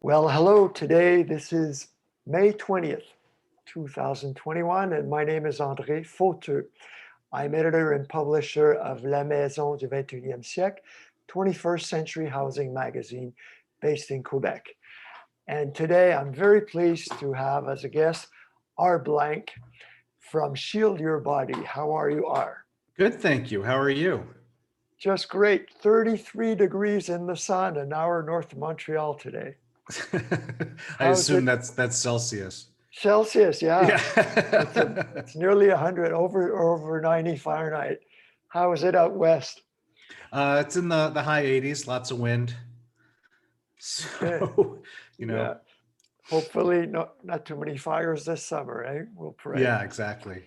Well, hello. Today, this is May 20th, 2021, and my name is André Fauteux. I'm editor and publisher of La Maison du 21e siècle, 21st Century Housing magazine based in Quebec. And today, I'm very pleased to have as a guest R. Blank from Shield Your Body. How are you, R? Good, thank you. How are you? Just great. 33 degrees in the sun, an hour north of Montreal today. I How's assume it? that's Celsius. Celsius, yeah. It's Yeah. it's nearly 100 over 90 Fahrenheit. How is it out west? It's in the high 80s, lots of wind. Okay, So, you yeah. know, Hopefully not too many fires this summer, eh? We'll pray. yeah, exactly.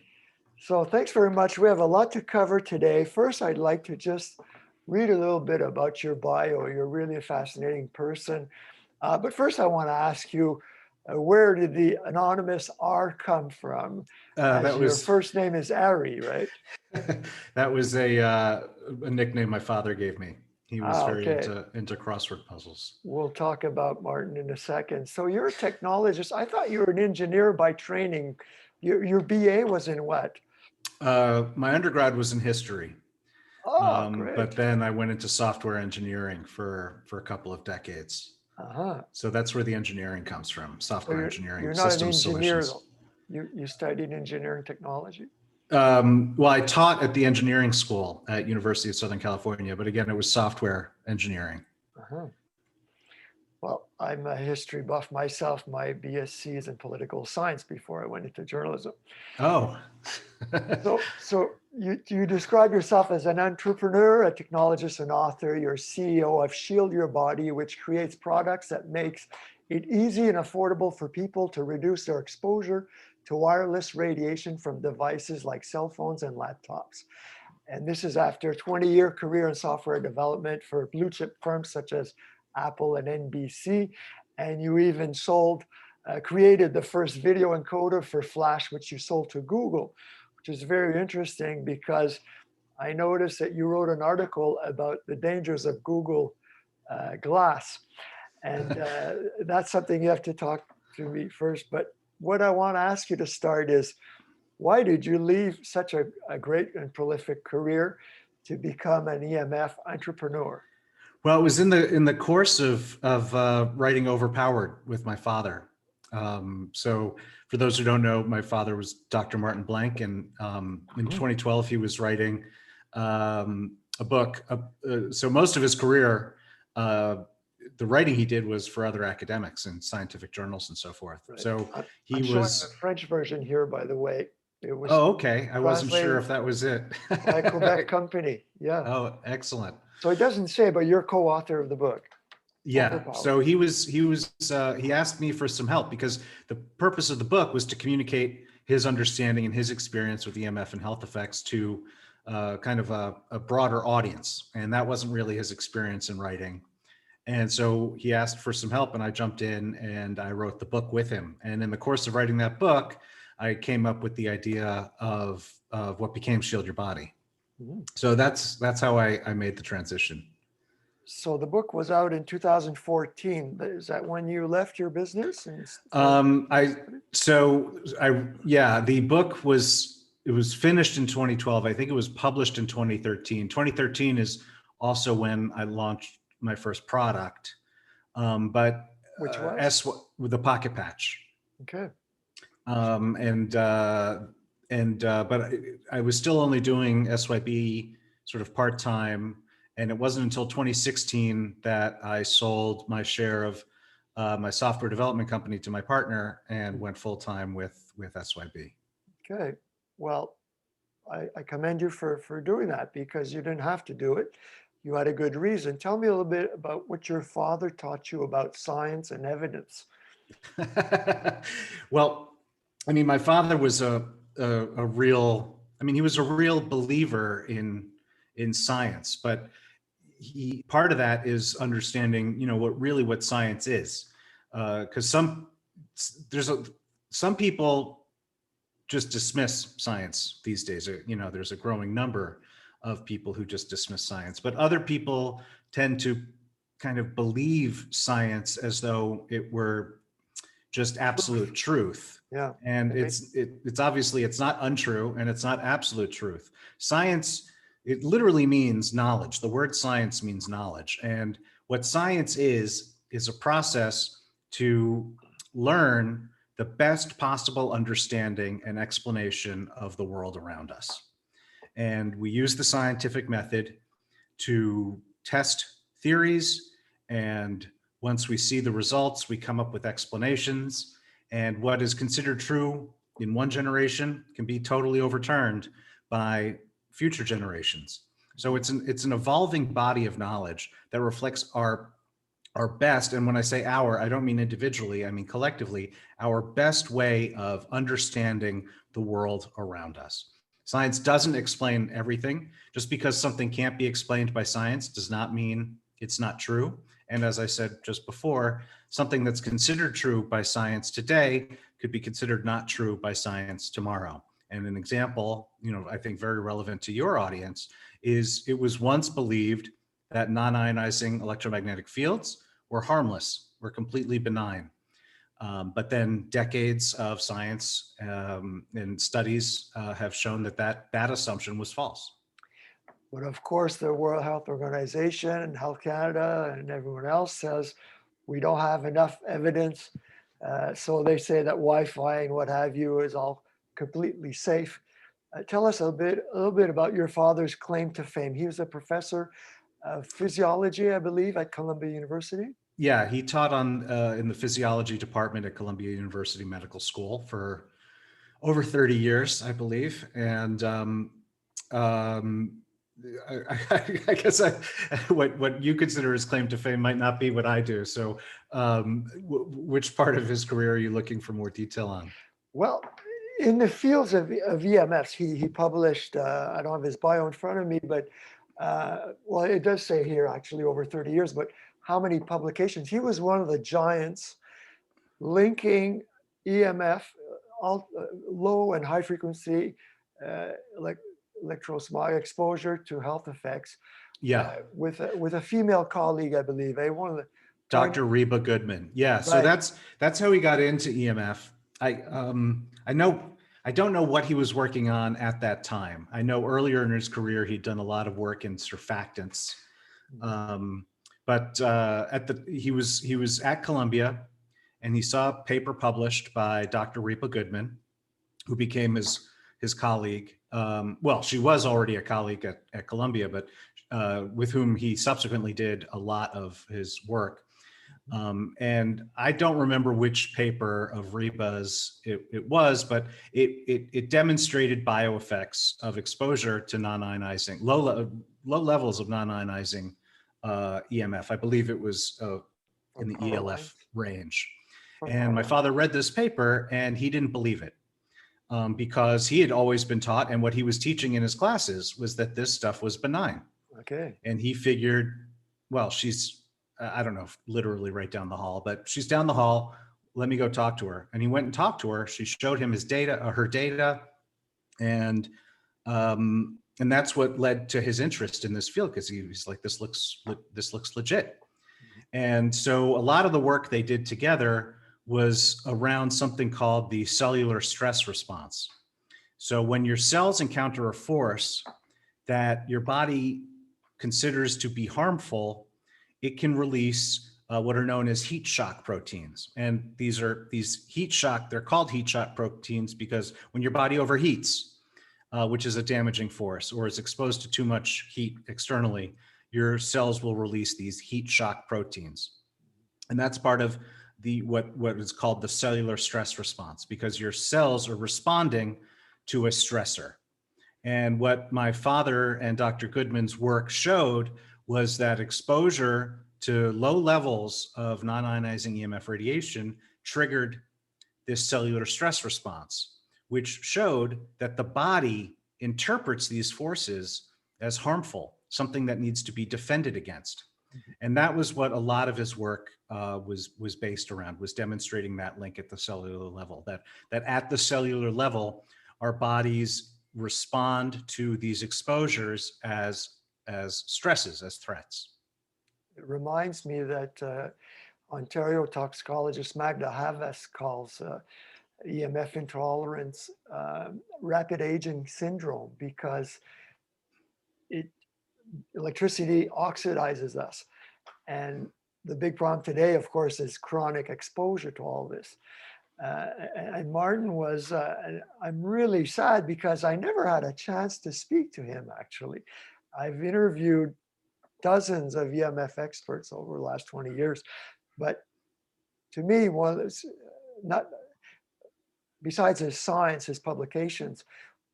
So thanks very much. We have a lot to cover today. First, I'd like to just read a little bit about your bio. You're really a fascinating person. But first, I want to ask you, where did the anonymous R come from? As That your was first name is Ari, right? that was a nickname my father gave me. He was very Okay. into crossword puzzles. We'll talk about Martin in a second. So you're a technologist. I thought you were an engineer by training. Your BA was in what? My undergrad was in history, Oh, but great. then I went into software engineering for a couple of decades. Uh-huh. So that's where the engineering comes from, So software engineering, you're not an systems engineer solutions. though. You studied engineering technology. Well, I taught at the engineering school at University of Southern California, but again, it was software engineering. Uh-huh. Well, I'm a history buff myself. My BSc is in political science before I went into journalism. Oh, So you describe yourself as an entrepreneur, a technologist, and author. You're CEO of Shield Your Body, which creates products that makes it easy and affordable for people to reduce their exposure to wireless radiation from devices like cell phones and laptops. And this is after a 20-year career in software development for blue chip firms such as Apple and NBC. And you even created the first video encoder for Flash, which you sold to Google, which is very interesting because I noticed that you wrote an article about the dangers of Google Glass. And that's something you have to talk to me first. But what I want to ask you to start is, why did you leave such a great and prolific career to become an EMF entrepreneur? well, it was in the course of writing Overpowered with my father. So, for those who don't know, my father was Dr. Martin Blank, and in 2012 he was writing a book. So most of his career, the writing he did was for other academics and scientific journals and so forth. Right. So he I'm showing the was. French version here, by the way. It was Oh, okay. I wasn't sure translated if that was it. by a Quebec company. Yeah. Oh, excellent. So it doesn't say, but you're co-author of the book, Yeah. Overpowered. So he asked me for some help because the purpose of the book was to communicate his understanding and his experience with EMF and health effects to kind of a broader audience. And that wasn't really his experience in writing. And so he asked for some help and I jumped in and I wrote the book with him. And in the course of writing that book, I came up with the idea of what became Shield Your Body. Mhm. So that's how I made the transition. So the book was out in 2014. Is that when you left your business? The book was finished in 2012. I think it was published in 2013. 2013 is also when I launched my first product. But Which was? with the pocket patch. Okay. But I was still only doing SYB sort of part-time. And it wasn't until 2016 that I sold my share of my software development company to my partner and went full-time with SYB. Okay. Well, I commend you for doing that because you didn't have to do it. You had a good reason. Tell me a little bit about what your father taught you about science and evidence. Well, I mean, my father was a real, I mean, he was a real believer in science, but part of that is understanding, what science is. Because some people just dismiss science these days. There's a growing number of people who just dismiss science, but other people tend to kind of believe science as though it were just absolute truth. Yeah. And Okay. it's obviously, it's not untrue and it's not absolute truth. Science, it literally means knowledge. The word science means knowledge. And what science is a process to learn the best possible understanding and explanation of the world around us. And we use the scientific method to test theories. And once we see the results, we come up with explanations. And what is considered true in one generation can be totally overturned by future generations. So it's an evolving body of knowledge that reflects our best, and when I say our, I don't mean individually, I mean collectively, our best way of understanding the world around us. Science doesn't explain everything. Just because something can't be explained by science does not mean it's not true. And as I said just before, something that's considered true by science today could be considered not true by science tomorrow. And an example, I think very relevant to your audience is it was once believed that non-ionizing electromagnetic fields were harmless, were completely benign. But then decades of science and studies have shown that assumption was false. But of course, the World Health Organization and Health Canada and everyone else says we don't have enough evidence. So they say that Wi-Fi and what have you is all completely safe. Tell us a little bit about your father's claim to fame. He was a professor of physiology, I believe, at Columbia University. Yeah, he taught in the physiology department at Columbia University Medical School for over 30 years, I believe. And um, I guess what you consider his claim to fame might not be what I do. So which part of his career are you looking for more detail on? Well, in the fields of EMFs, he published, I don't have his bio in front of me, but well, it does say here actually over 30 years, but how many publications? He was one of the giants linking EMF, low and high frequency like electromagnetic exposure to health effects. Yeah. With a female colleague, I believe, one of the Dr. Reba Goodman. Yeah. So right. that's how he got into EMF. I don't know what he was working on at that time. I know earlier in his career he'd done a lot of work in surfactants. But he was at Columbia, and he saw a paper published by Dr. Reba Goodman, who became his colleague. Well, she was already a colleague at Columbia, but with whom he subsequently did a lot of his work. And I don't remember which paper of Reba's it was, but it demonstrated bioeffects of exposure to non-ionizing, low levels of non-ionizing EMF. I believe it was in the ELF range. And my father read this paper and he didn't believe it because he had always been taught, and what he was teaching in his classes was that this stuff was benign. Okay. And he figured, well, she's, I don't know if literally right down the hall, but she's down the hall. Let me go talk to her. And he went and talked to her. She showed him her data. And that's what led to his interest in this field, because he was like, this looks legit. And so a lot of the work they did together was around something called the cellular stress response. So when your cells encounter a force that your body considers to be harmful, it can release what are known as heat shock proteins. And these heat shock, they're called heat shock proteins because when your body overheats, which is a damaging force, or is exposed to too much heat externally, your cells will release these heat shock proteins. And that's part of what is called the cellular stress response, because your cells are responding to a stressor. And what my father and Dr. Goodman's work showed was that exposure to low levels of non-ionizing EMF radiation triggered this cellular stress response, which showed that the body interprets these forces as harmful, something that needs to be defended against. And that was what a lot of his work was based around, was demonstrating that link at the cellular level, that at the cellular level, our bodies respond to these exposures as stresses, as threats. It reminds me that Ontario toxicologist Magda Havas calls EMF intolerance rapid aging syndrome because it electricity oxidizes us. And the big problem today, of course, is chronic exposure to all this. And Martin was, I'm really sad because I never had a chance to speak to him, actually. I've interviewed dozens of EMF experts over the last 20 years, but to me, not, besides his science, his publications,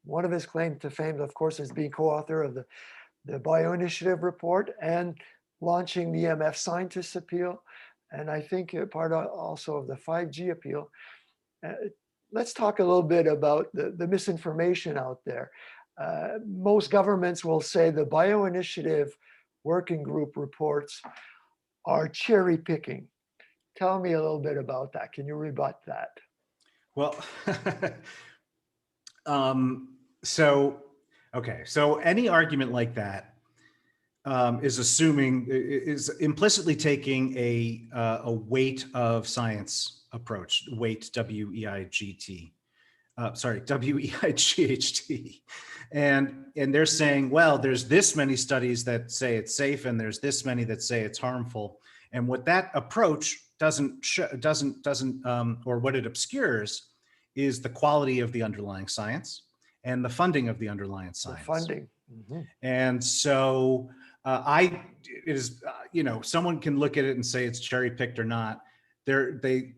one of his claims to fame, of course, is being co-author of the BioInitiative report and launching the EMF Scientists Appeal. And I think part also of the 5G appeal. Let's talk a little bit about the misinformation out there. Most governments will say the BioInitiative working group reports are cherry picking. Tell me a little bit about that. Can you rebut that? Well, so any argument like that is implicitly taking a weight of science approach, weight, W-E-I-G-T, W-E-I-G-H-T. And they're saying, well, there's this many studies that say it's safe and there's this many that say it's harmful. And what that approach or what it obscures is the quality of the underlying science and the funding of the underlying science. The funding. Mm-hmm. And so someone can look at it and say it's cherry picked or not. The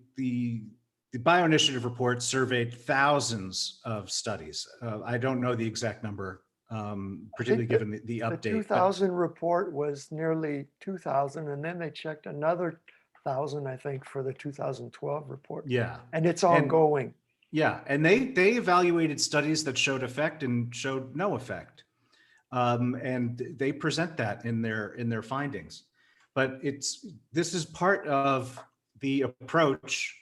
BioInitiative report surveyed thousands of studies. I don't know the exact number, particularly given the update. The 2000 report was nearly 2,000, and then they checked another 1,000, I think, for the 2012 report. Yeah. And it's ongoing. And they evaluated studies that showed effect and showed no effect. And they present that in their findings. But this is part of the approach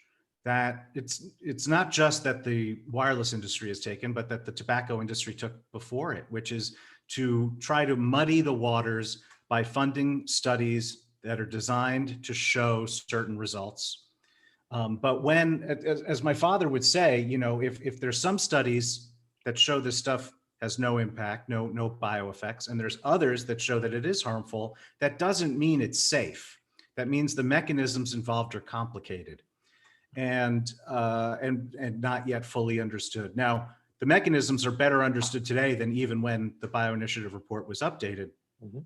that it's not just that the wireless industry has taken, but that the tobacco industry took before it, which is to try to muddy the waters by funding studies that are designed to show certain results. But when, as my father would say, if there's some studies that show this stuff has no impact, no bioeffects, and there's others that show that it is harmful, that doesn't mean it's safe. That means the mechanisms involved are complicated and not yet fully understood. Now, the mechanisms are better understood today than even when the BioInitiative report was updated. Mm-hmm.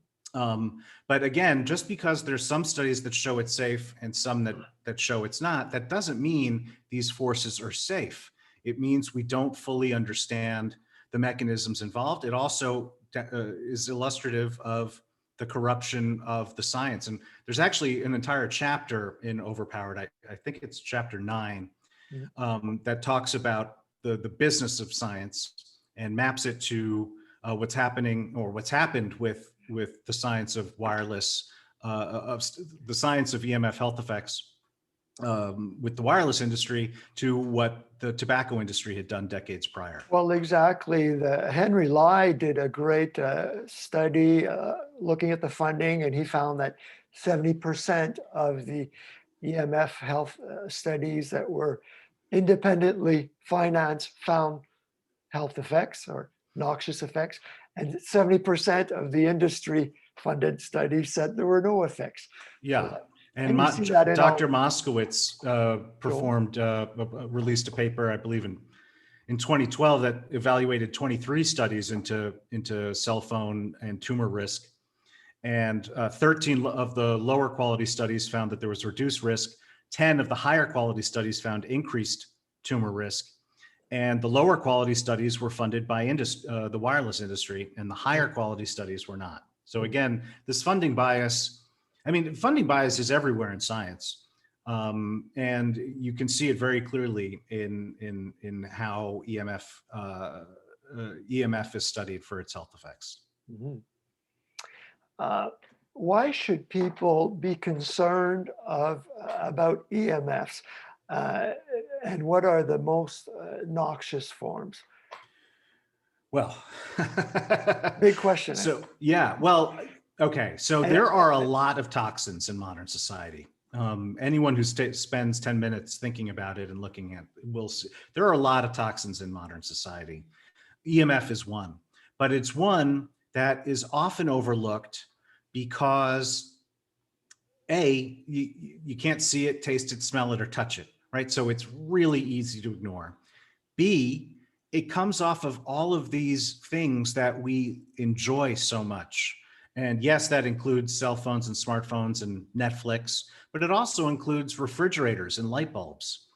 But again, just because there's some studies that show it's safe and some that show it's not, that doesn't mean these forces are safe. It means we don't fully understand the mechanisms involved. It also is illustrative of the corruption of the science. And there's actually an entire chapter in Overpowered, I think it's chapter 9, that talks about the business of science and maps it to what's happening or what's happened with the science of wireless, the science of EMF health effects with the wireless industry to what the tobacco industry had done decades prior. Well, exactly. Henry Lai did a great study looking at the funding, and he found that 70% of the EMF health studies that were independently financed found health effects or noxious effects, and 70% of the industry funded studies said there were no effects. Yeah. So and Dr. Moskowitz released a paper, I believe in 2012, that evaluated 23 studies into cell phone and tumor risk. And 13 of the lower quality studies found that there was reduced risk. 10 of the higher quality studies found increased tumor risk. And the lower quality studies were funded by the wireless industry, and the higher quality studies were not. So again, this funding bias, funding bias is everywhere in science. And you can see it very clearly in how EMF is studied for its health effects. Mm-hmm. Why should people be concerned about EMFs? And what are the most noxious forms? Well, big question. So, yeah, well, Okay, so And there are a lot of toxins in modern society. Anyone who spends 10 minutes thinking about it and looking at will see there are a lot of toxins in modern society. EMF is one, but it's one that is often overlooked because you can't see it, taste it, smell it, or touch it, right? So it's really easy to ignore. B, it comes off of all of these things that we enjoy so much. And yes, that includes cell phones and smartphones and Netflix, but it also includes refrigerators and light bulbs.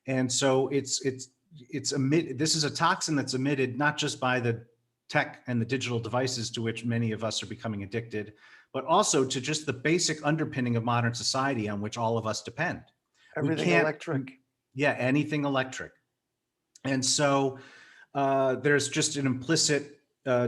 And so this is a toxin that's emitted not just by the tech and the digital devices to which many of us are becoming addicted, but also to just the basic underpinning of modern society on which all of us depend. We everything can't, electric. yeah, anything electric. And so there's just an implicit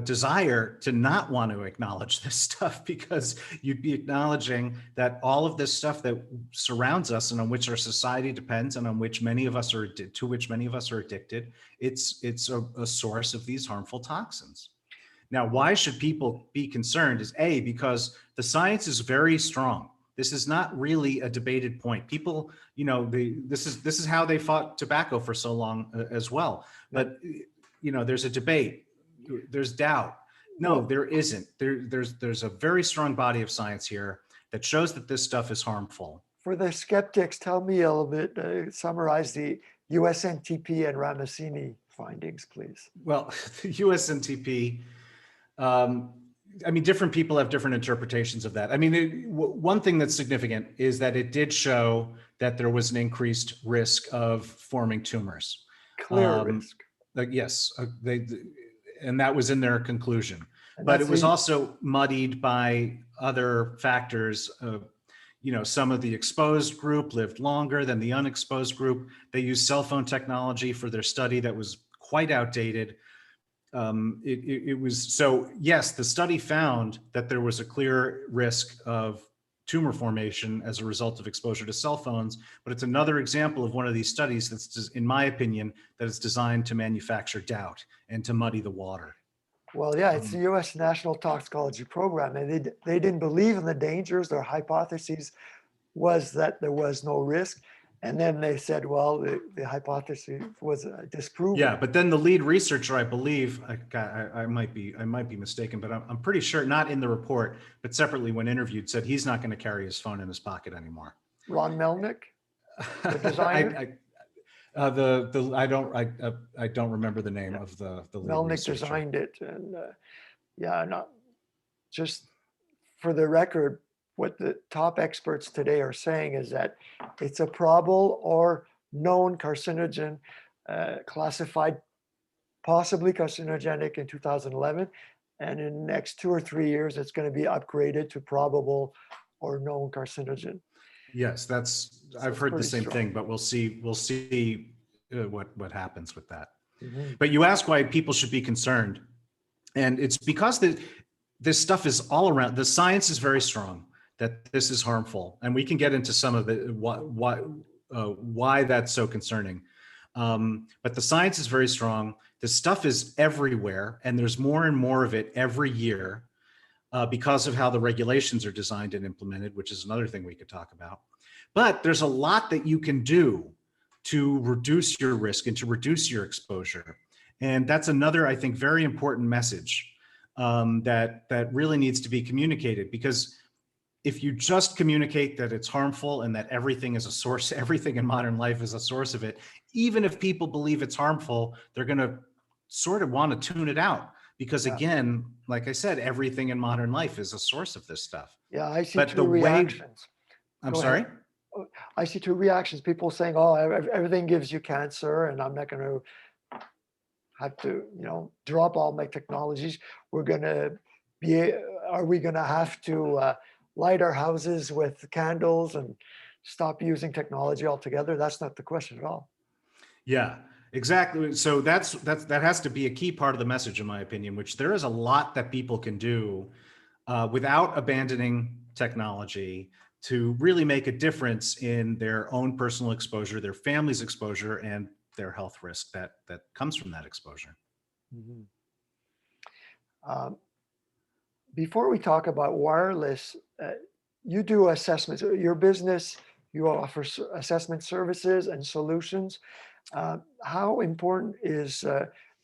desire to not want to acknowledge this stuff, because you'd be acknowledging that all of this stuff that surrounds us and on which our society depends and on which many of us are to which many of us are addicted, it's a source of these harmful toxins. Now, why should people be concerned is because the science is very strong. This is not really a debated point. People, this is how they fought tobacco for so long as well. But, there's a debate, there's doubt. No, there isn't. There's a very strong body of science here that shows that this stuff is harmful. For the skeptics, tell me a little bit, summarize the USNTP and Ramasini findings, please. Well, the USNTP, different people have different interpretations of that. One thing that's significant is that it did show that there was an increased risk of forming tumors. Clear risk. Yes, and that was in their conclusion. And But it was also muddied by other factors. Some of the exposed group lived longer than the unexposed group. They used cell phone technology for their study that was quite outdated. Yes, the study found that there was a clear risk of tumor formation as a result of exposure to cell phones, but it's another example of one of these studies that's, in my opinion, that is designed to manufacture doubt and to muddy the water. Well, yeah, it's the U.S. National Toxicology Program, and they didn't believe in the dangers. Their hypothesis was that there was no risk. And then they said, well, the hypothesis was disproven. Yeah, but then the lead researcher, I believe, I might be mistaken, but I'm pretty sure, not in the report, but separately when interviewed, said he's not going to carry his phone in his pocket anymore. Ron Melnick, the designer. I don't remember the name of the lead Melnick researcher. designed it, and not just for the record. What the top experts today are saying is that it's a probable or known carcinogen, classified possibly carcinogenic in 2011. And in the next 2 or 3 years, it's going to be upgraded to probable or known carcinogen. Yes, I've heard the same thing, but we'll see what happens with that. Mm-hmm. But you ask why people should be concerned. And it's because this stuff is all around. The science is very strong that this is harmful, and we can get into some of the why that's so concerning. But the science is very strong. The stuff is everywhere, and there's more and more of it every year because of how the regulations are designed and implemented, which is another thing we could talk about. But there's a lot that you can do to reduce your risk and to reduce your exposure, and that's another, I think, very important message that really needs to be communicated, because if you just communicate that it's harmful and that everything is a source, everything in modern life is a source of it, even if people believe it's harmful, they're going to sort of want to tune it out, because again, like I said, everything in modern life is a source of this stuff. Yeah, I see two reactions. I'm sorry? I see two reactions. People saying, oh, everything gives you cancer, and I'm not going to have to, drop all my technologies. Are we going to have to light our houses with candles and stop using technology altogether? That's not the question at all. Yeah, exactly. So that has to be a key part of the message, in my opinion, which there is a lot that people can do without abandoning technology to really make a difference in their own personal exposure, their family's exposure, and their health risk that comes from that exposure. Mm-hmm. before we talk about wireless, you do assessments. Your business, you offer assessment services and solutions. How important is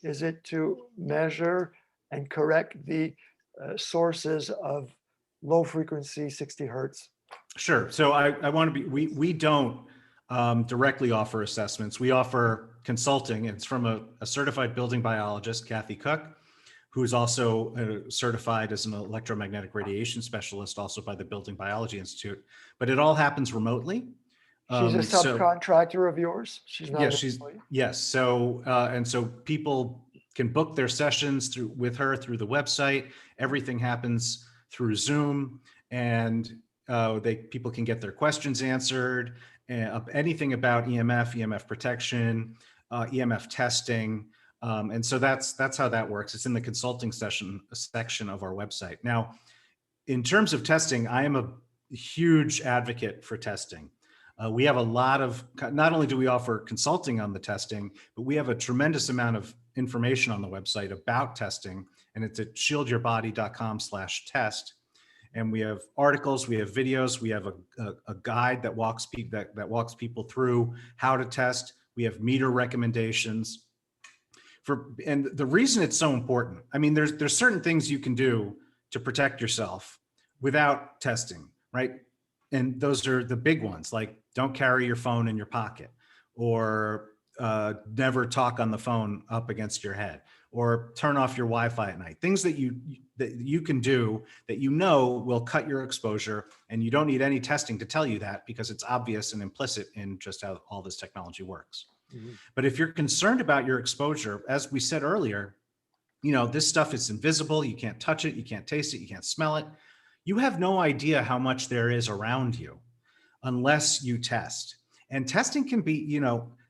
it to measure and correct the sources of low frequency 60 hertz? Sure. So I want to be, we don't directly offer assessments. We offer consulting. It's from a certified building biologist, Kathy Cook, who's also certified as an electromagnetic radiation specialist, also by the Building Biology Institute. But it all happens remotely. She's a So subcontractor of yours. She's not yes, an employee. yes. So and so people can book their sessions with her through the website. Everything happens through Zoom, and people can get their questions answered. Anything about EMF protection, EMF testing. And so that's how that works. It's in the consulting section of our website. Now, in terms of testing, I am a huge advocate for testing. We have a lot of, not only do we offer consulting on the testing, but we have a tremendous amount of information on the website about testing, and it's at shieldyourbody.com/test. And we have articles, we have videos, we have a guide that walks people through how to test. We have meter recommendations. And the reason it's so important, I mean, there's certain things you can do to protect yourself without testing, right? And those are the big ones, like don't carry your phone in your pocket, or never talk on the phone up against your head, or turn off your Wi-Fi at night. Things that you can do that you know will cut your exposure, and you don't need any testing to tell you that, because it's obvious and implicit in just how all this technology works. Mm-hmm. But if you're concerned about your exposure, as we said earlier, this stuff is invisible. You can't touch it, you can't taste it, you can't smell it. You have no idea how much there is around you unless you test. And testing can be,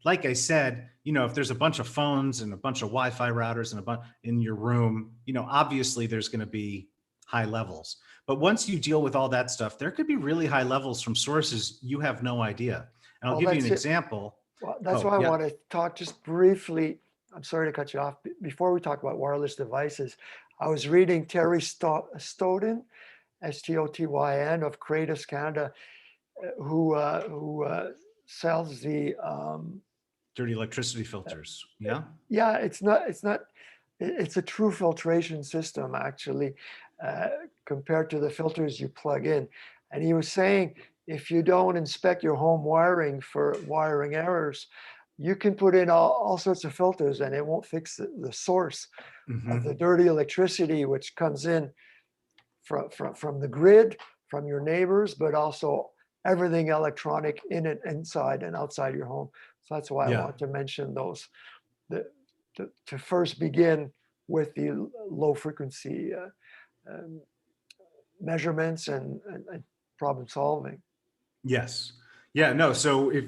like I said, if there's a bunch of phones and a bunch of Wi-Fi routers and a bunch in your room, obviously there's going to be high levels. But once you deal with all that stuff, there could be really high levels from sources you have no idea. And I'll give you an example. Well, that's why I want to talk just briefly. I'm sorry to cut you off. Before we talk about wireless devices, I was reading Terry Stoughton, Stotyn of Kratos Canada, who sells the dirty electricity filters. Yeah. Yeah, it's a true filtration system, actually, compared to the filters you plug in. And he was saying, if you don't inspect your home wiring for wiring errors, you can put in all sorts of filters and it won't fix the source of the dirty electricity, which comes in from the grid, from your neighbors, but also everything electronic in and inside and outside your home. So that's why I want to mention those, to first begin with the low frequency measurements and problem solving. Yes. Yeah, no. So if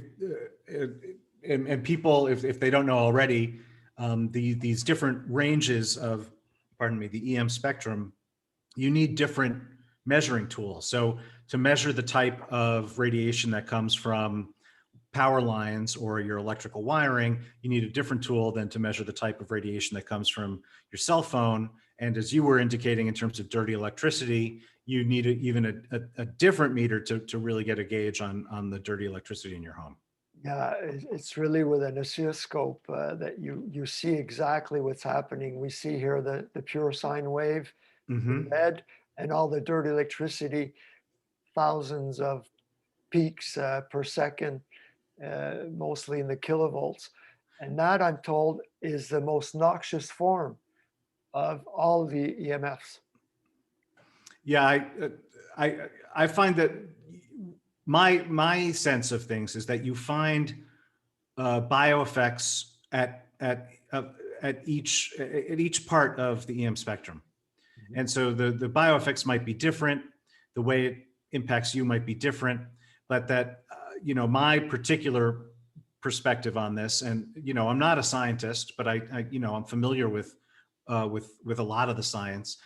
people, if they don't know already, these different ranges of, the EM spectrum, you need different measuring tools. So to measure the type of radiation that comes from power lines or your electrical wiring, you need a different tool than to measure the type of radiation that comes from your cell phone. And as you were indicating, in terms of dirty electricity, you need even a different meter to really get a gauge on the dirty electricity in your home. Yeah, it's really with an oscilloscope that you see exactly what's happening. We see here the pure sine wave, red, and all the dirty electricity, thousands of peaks per second, mostly in the kilovolts. And that, I'm told, is the most noxious form of all the EMFs. Yeah, I find that my sense of things is that you find bioeffects at each part of the EM spectrum. And so the bioeffects might be different, the way it impacts you might be different, but that my particular perspective on this, and I'm not a scientist, but I'm familiar with a lot of the science,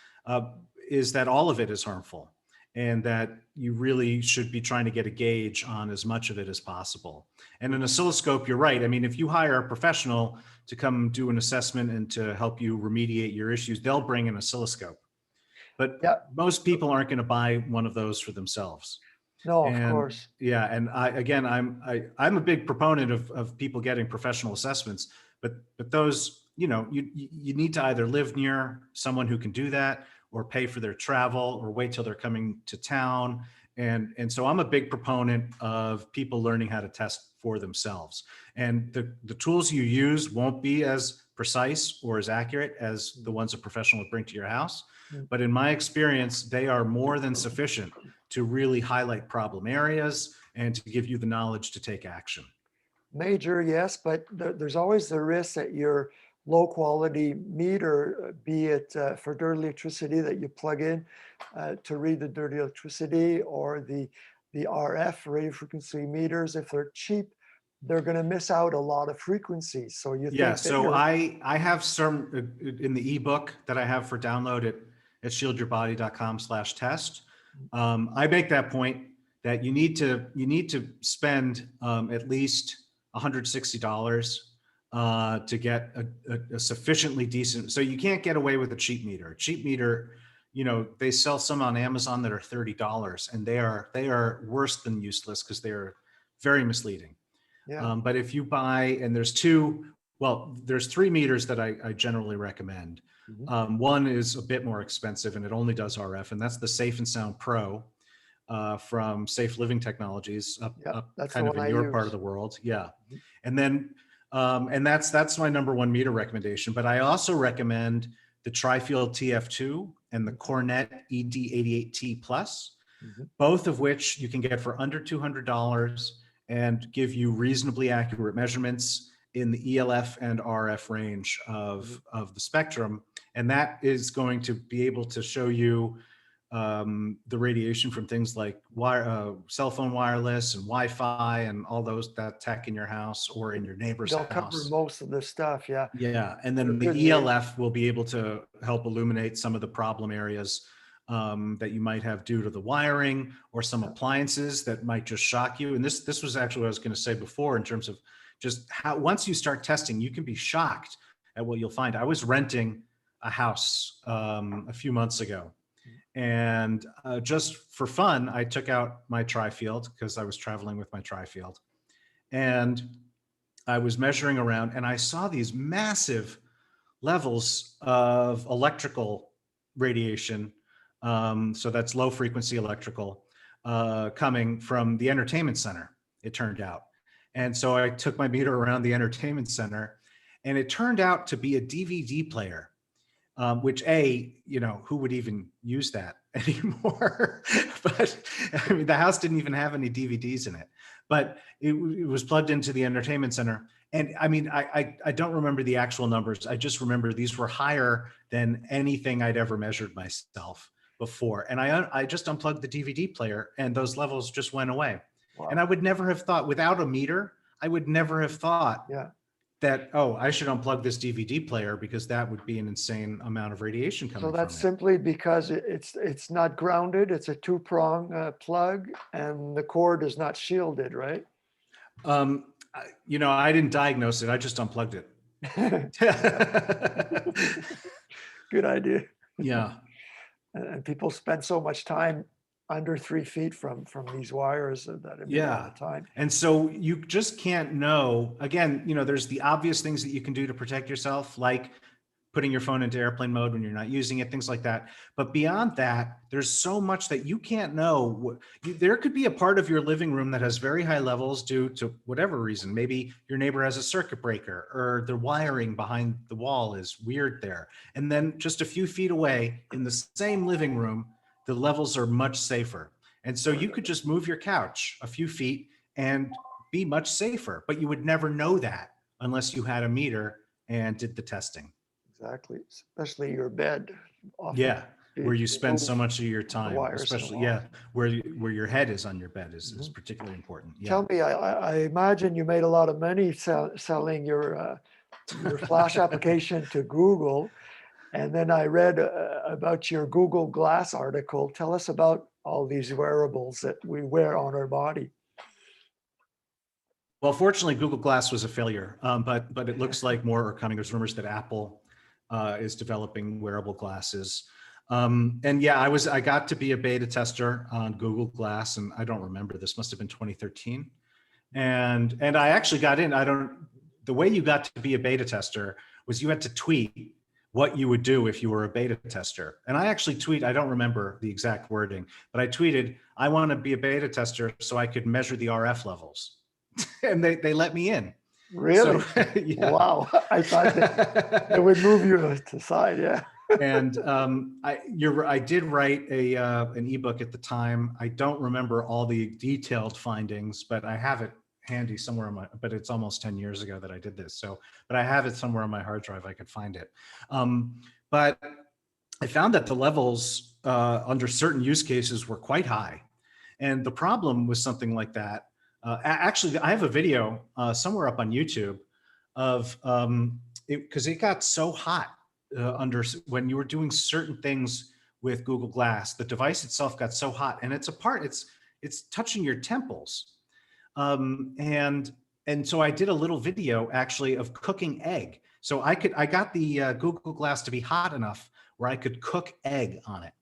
is that all of it is harmful, and that you really should be trying to get a gauge on as much of it as possible. And an oscilloscope, you're right. I mean, if you hire a professional to come do an assessment and to help you remediate your issues, they'll bring an oscilloscope. but Yeah. most people aren't going to buy one of those for themselves. No, of And course. yeah, and I'm a big proponent of people getting professional assessments, but those, you need to either live near someone who can do that, or pay for their travel, or wait till they're coming to town. And so I'm a big proponent of people learning how to test for themselves. And the tools you use won't be as precise or as accurate as the ones a professional would bring to your house. But in my experience, they are more than sufficient to really highlight problem areas and to give you the knowledge to take action. Major, yes, but there's always the risk that your low quality meter, be it for dirty electricity that you plug in to read the dirty electricity, or the RF, radio frequency meters, if they're cheap, they're going to miss out a lot of frequencies. So you Yeah, think that so I have some in the ebook that I have for download at shieldyourbody.com/test. I make that point that you need to spend at least $160 to get a sufficiently decent. So you can't get away with a cheap meter. A cheap meter, they sell some on Amazon that are $30, and they are worse than useless because they are very misleading. yeah. But if you buy, and there's three meters that I generally recommend. One is a bit more expensive and it only does RF, and that's the Safe and Sound Pro from Safe Living Technologies up That's kind the of one in I your use. part of the world. Yeah. And then, and that's my number one meter recommendation. But I also recommend the Tri-Field TF2 and the Cornet ED88T Plus, both of which you can get for under $200 and give you reasonably accurate measurements in the ELF and RF range of the spectrum. And that is going to be able to show you the radiation from things like cell phone wireless and Wi-Fi and all that tech in your house or in your neighbor's They'll house. cover most of the stuff, yeah. Yeah, and then the ELF will be able to help illuminate some of the problem areas that you might have due to the wiring or some appliances that might just shock you. And this was actually what I was going to say before, in terms of just how once you start testing, you can be shocked at what you'll find. I was renting a house a few months ago, and just for fun, I took out my Tri-Field because I was traveling with my Tri-Field, and I was measuring around, and I saw these massive levels of electrical radiation. So that's low frequency electrical coming from the entertainment center, it turned out. And so I took my meter around the entertainment center, and it turned out to be a DVD player, which who would even use that anymore? But I mean, the house didn't even have any DVDs in it, but it was plugged into the entertainment center. And I mean, I don't remember the actual numbers. I just remember these were higher than anything I'd ever measured myself before. And I just unplugged the DVD player, and those levels just went away. Wow. And I would never have thought, without a meter, I would never have thought that, oh, I should unplug this DVD player because that would be an insane amount of radiation coming from it. So that's simply because it's not grounded. It's a two-prong plug, and the cord is not shielded, right? I didn't diagnose it. I just unplugged it. Good idea. Yeah. And people spend so much time under 3 feet from these wires that it may all the time. And so you just can't know. Again, there's the obvious things that you can do to protect yourself, like putting your phone into airplane mode when you're not using it, things like that. But beyond that, there's so much that you can't know. There could be a part of your living room that has very high levels due to whatever reason. Maybe your neighbor has a circuit breaker, or the wiring behind the wall is weird there. And then just a few feet away in the same living room, the levels are much safer. And so you could just move your couch a few feet and be much safer, but you would never know that unless you had a meter and did the testing. Exactly, especially your bed. Often where you spend so much of your time, especially where your head is on your bed is particularly important. Tell me, I imagine you made a lot of money selling your Flash application to Google, and then I read about your Google Glass article. Tell us about all these wearables that we wear on our body. Well, fortunately, Google Glass was a failure, but it looks like more are coming. There's rumors that Apple is developing wearable glasses. And yeah, I got to be a beta tester on Google Glass, and I don't remember, this must have been 2013. And I actually got in. The way you got to be a beta tester was you had to tweet what you would do if you were a beta tester. And I actually I don't remember the exact wording, but I tweeted, I want to be a beta tester so I could measure the RF levels. And they let me in. Really? So, yeah. Wow. I thought that it would move you to the side. Yeah. And I did write an ebook at the time. I don't remember all the detailed findings, but I have it handy somewhere on but it's almost 10 years ago that I did this. But I have it somewhere on my hard drive. I could find it. But I found that the levels under certain use cases were quite high. And the problem with something like that, actually, I have a video somewhere up on YouTube of, because it got so hot when you were doing certain things with Google Glass, the device itself got so hot, and it's touching your temples. And so I did a little video actually of cooking egg. So I got the Google Glass to be hot enough where I could cook egg on it.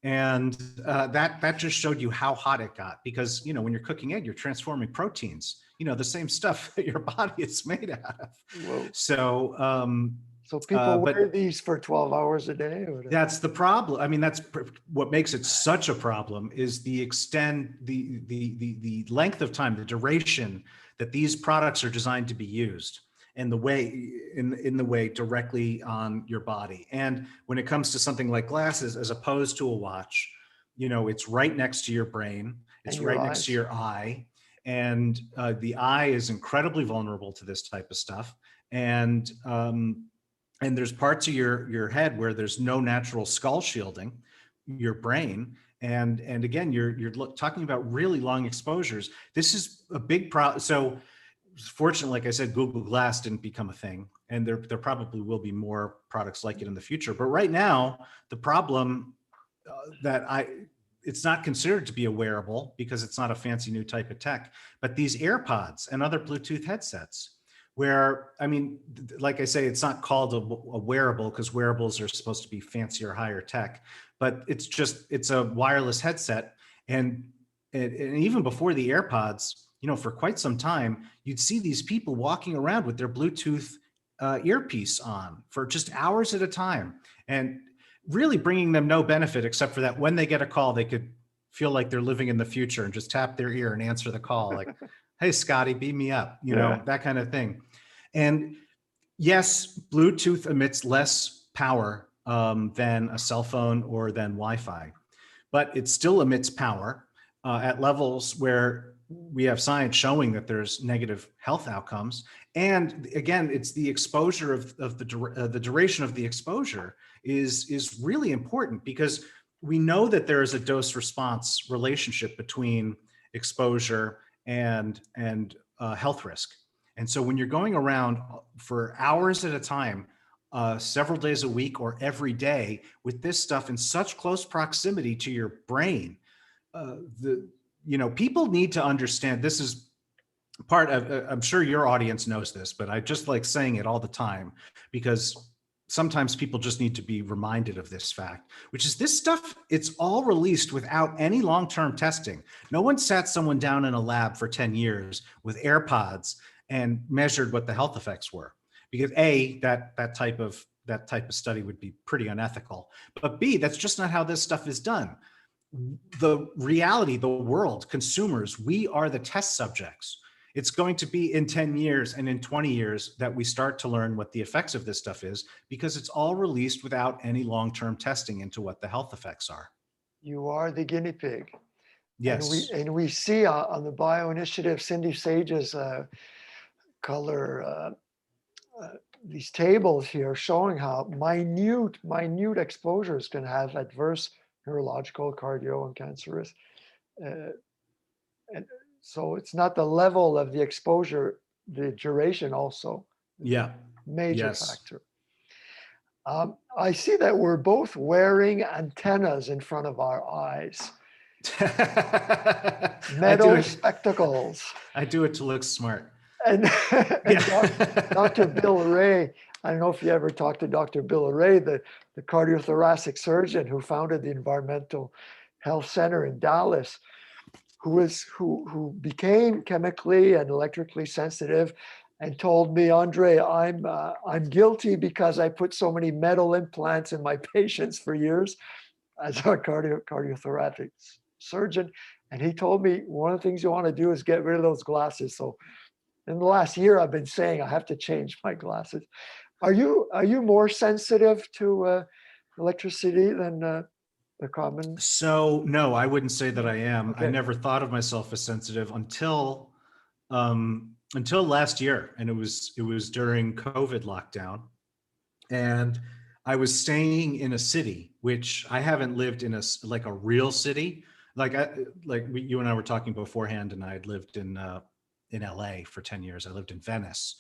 And that just showed you how hot it got, because, when you're cooking egg, you're transforming proteins, the same stuff that your body is made out of. Whoa. So people wear these for 12 hours a day? Or that's the problem. I mean, that's what makes it such a problem, is the length of time, the duration that these products are designed to be used, and the way in the way directly on your body. And when it comes to something like glasses, as opposed to a watch, it's right next to your brain, it's right next to your eye, and the eye is incredibly vulnerable to this type of stuff. And there's parts of your head where there's no natural skull shielding, your brain. And again, you're talking about really long exposures. This is a big problem. So fortunately, like I said, Google Glass didn't become a thing, and there probably will be more products like it in the future. But right now, the problem it's not considered to be a wearable because it's not a fancy new type of tech, but these AirPods and other Bluetooth headsets, where, I mean, like I say, it's not called a wearable because wearables are supposed to be fancier, higher tech, but it's a wireless headset. And even before the AirPods, for quite some time, you'd see these people walking around with their Bluetooth earpiece on for just hours at a time, and really bringing them no benefit, except for that when they get a call, they could feel like they're living in the future and just tap their ear and answer the call, like, hey, Scotty, beam me up, that kind of thing. And yes, Bluetooth emits less power than a cell phone or than Wi-Fi, but it still emits power at levels where we have science showing that there's negative health outcomes. And again, it's the exposure of the duration of the exposure is really important, because we know that there is a dose response relationship between exposure and health risk. And so when you're going around for hours at a time, several days a week or every day with this stuff in such close proximity to your brain, people need to understand, this is part of, I'm sure your audience knows this, but I just like saying it all the time, because sometimes people just need to be reminded of this fact, which is this stuff, it's all released without any long-term testing. No one sat someone down in a lab for 10 years with AirPods and measured what the health effects were, because A, that type of study would be pretty unethical, but B, that's just not how this stuff is done. The reality, the world, consumers, we are the test subjects. It's going to be in 10 years and in 20 years that we start to learn what the effects of this stuff is, because it's all released without any long-term testing into what the health effects are. You are the guinea pig. Yes. And we see on the BioInitiative, Cindy Sage's color, these tables here showing how minute exposures can have adverse neurological, cardio, and cancerous. And so it's not the level of the exposure, the duration also. Yeah. Major factor. I see that we're both wearing antennas in front of our eyes. Metal spectacles. I do it to look smart. And Dr. Bill Ray I don't know if you ever talked to Dr. Bill Ray, the cardiothoracic surgeon who founded the Environmental Health Center in Dallas, who became chemically and electrically sensitive, and told me, Andre, I'm guilty because I put so many metal implants in my patients for years as a cardiothoracic surgeon. And he told me one of the things you want to do is get rid of those glasses. So in the last year, I've been saying I have to change my glasses. Are you more sensitive to electricity than the common? So no, I wouldn't say that I am. I Okay. never thought of myself as sensitive until last year, and it was during COVID lockdown, and I was staying in a city which I haven't lived in like a real city. You and I were talking beforehand, and I had lived in LA for 10 years. I lived in Venice.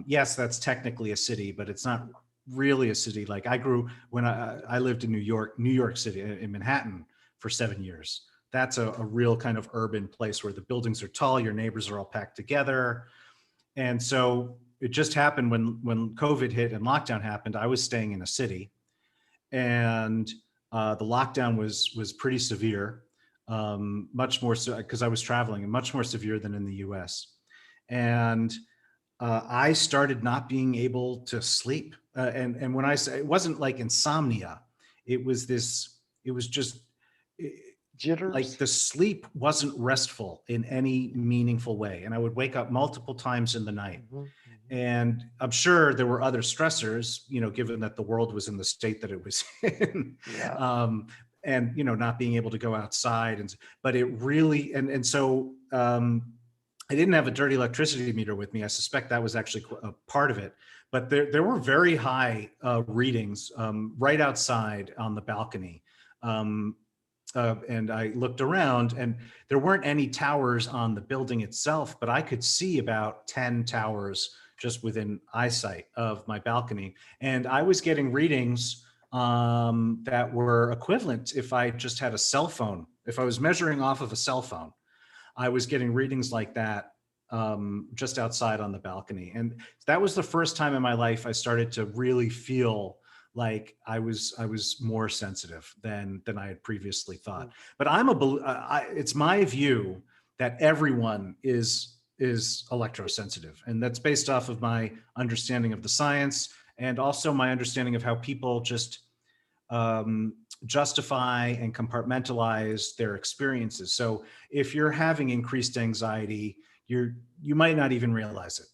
Yes, that's technically a city, but it's not really a city. Like when I lived in New York City, in Manhattan for 7 years. That's a real kind of urban place where the buildings are tall, your neighbors are all packed together. And so it just happened when COVID hit and lockdown happened, I was staying in a city, and the lockdown was pretty severe, much more so because I was traveling, and much more severe than in the US. And I started not being able to sleep. And when I say, it wasn't like insomnia, it was just like Jitters? the sleep wasn't restful in any meaningful way. And I would wake up multiple times in the night. Mhm, And I'm sure there were other stressors, given that the world was in the state that it was in. Yeah. And not being able to go outside, but it really, and so I didn't have a dirty electricity meter with me. I suspect that was actually a part of it, but there were very high readings right outside on the balcony. And I looked around, and there weren't any towers on the building itself, but I could see about 10 towers just within eyesight of my balcony. And I was getting readings that were equivalent if I just had a cell phone. If I was measuring off of a cell phone, I was getting readings like that just outside on the balcony. And that was the first time in my life I started to really feel like I was more sensitive than I had previously thought. But it's my view that everyone is electrosensitive, and that's based off of my understanding of the science, and also my understanding of how people just justify and compartmentalize their experiences. So if you're having increased anxiety, you might not even realize it.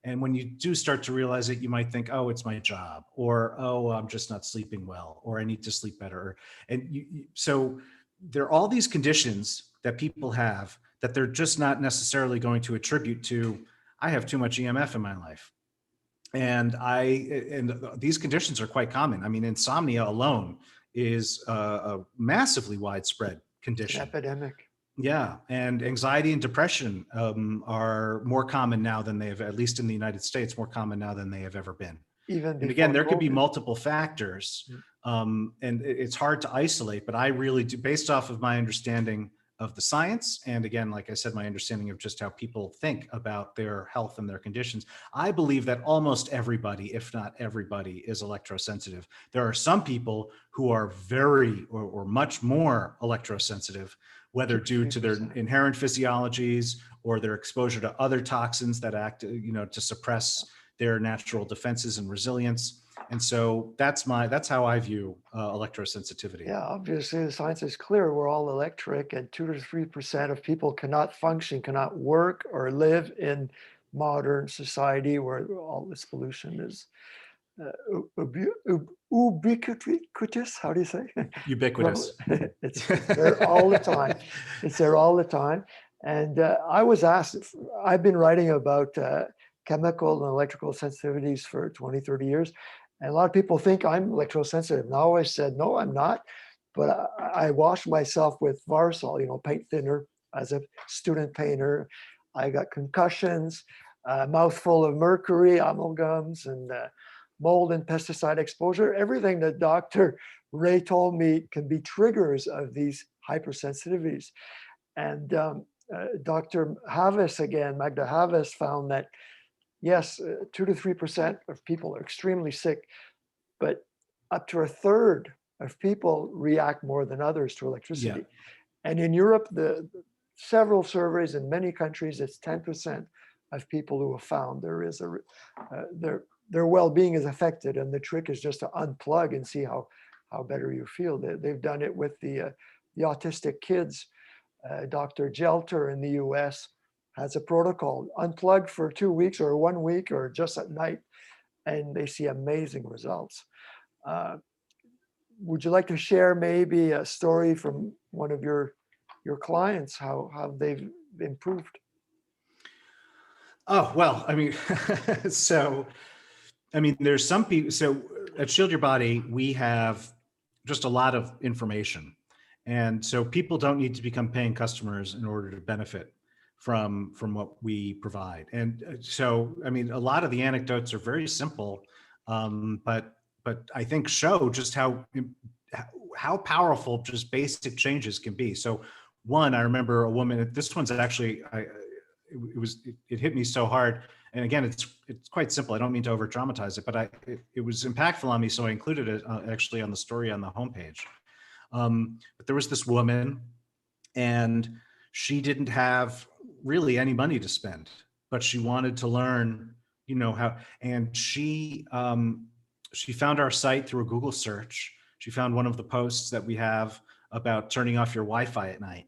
And when you do start to realize it, you might think, oh, it's my job, or, oh, I'm just not sleeping well, or I need to sleep better. And so there are all these conditions that people have that they're just not necessarily going to attribute to, I have too much EMF in my life. And these conditions are quite common. I mean, insomnia alone is a massively widespread It's an condition. epidemic. Yeah, and anxiety and depression are more common now than they have, at least in the United States, more common now than they have ever been. Even And again, before there could be COVID. multiple factors, and it's hard to isolate, but I really do, based off of my understanding of the science, and again, like I said, my understanding of just how people think about their health and their conditions, I believe that almost everybody, if not everybody, is electrosensitive. There are some people who are very or much more electrosensitive, whether due to their 53%. inherent physiologies or their exposure to other toxins that act, to suppress their natural defenses and resilience. And so that's how I view electrosensitivity. Yeah, obviously the science is clear. We're all electric, and 2 to 3% of people cannot function, cannot work or live in modern society where all this pollution is ubiquitous. How do you say? Ubiquitous. It's there all the time. It's there all the time. And I was asked, I've been writing about chemical and electrical sensitivities for 20, 30 years. And a lot of people think I'm electrosensitive. And I always said, no, I'm not. But I wash myself with Varsol, paint thinner as a student painter. I got concussions, a mouthful of mercury, amalgams, and mold and pesticide exposure. Everything that Dr. Ray told me can be triggers of these hypersensitivities. And Dr. Magda Havas found that Yes, 2 to 3% of people are extremely sick, but up to a third of people react more than others to Yeah. electricity. And in Europe, several surveys in many countries, it's 10% of people who have found there is their well-being is affected, and the trick is just to unplug and see how better you feel. They've done it with the autistic kids. Dr. Gelter in the US has a protocol: unplug for 2 weeks or 1 week or just at night, and they see amazing results. Uh, would you like to share maybe a story from one of your clients, how they've improved? Oh, well, I mean, so, I mean, there's some people, so at Shield Your Body, we have just a lot of information. And so people don't need to become paying customers in order to benefit from what we provide. And so, I mean, a lot of the anecdotes are very simple, but I think show just how powerful just basic changes can be. So one, I remember a woman, this one's actually, it hit me so hard. And again, it's quite simple. I don't mean to over dramatize it, but it was impactful on me. So I included it actually on the story on the homepage. But there was this woman, and she didn't have really any money to spend, but she wanted to learn, how, and she found our site through a Google search. She found one of the posts that we have about turning off your Wi-Fi at night.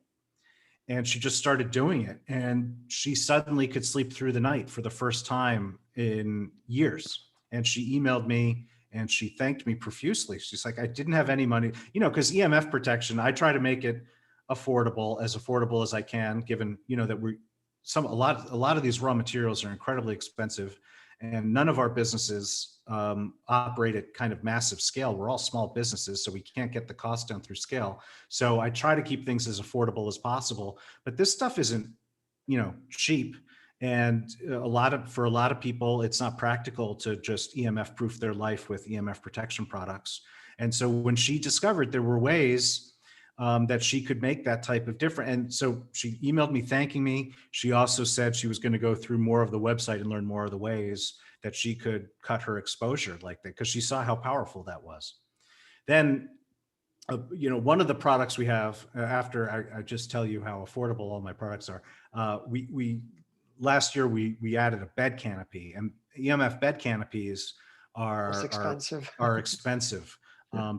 And she just started doing it. And she suddenly could sleep through the night for the first time in years. And she emailed me and she thanked me profusely. She's like, I didn't have any money, because EMF protection, I try to make it affordable as I can, given, that a lot of these raw materials are incredibly expensive, and none of our businesses operate at kind of massive scale. We're all small businesses, so we can't get the cost down through scale. So I try to keep things as affordable as possible, but this stuff isn't, cheap. And for a lot of people, it's not practical to just EMF proof their life with EMF protection products. And so when she discovered there were ways that she could make that type of difference, and so she emailed me thanking me. She also said she was going to go through more of the website and learn more of the ways that she could cut her exposure like that, because she saw how powerful that was. Then, one of the products we have, after I just tell you how affordable all my products are, we last year we added a bed canopy, and EMF bed canopies It's are expensive. are expensive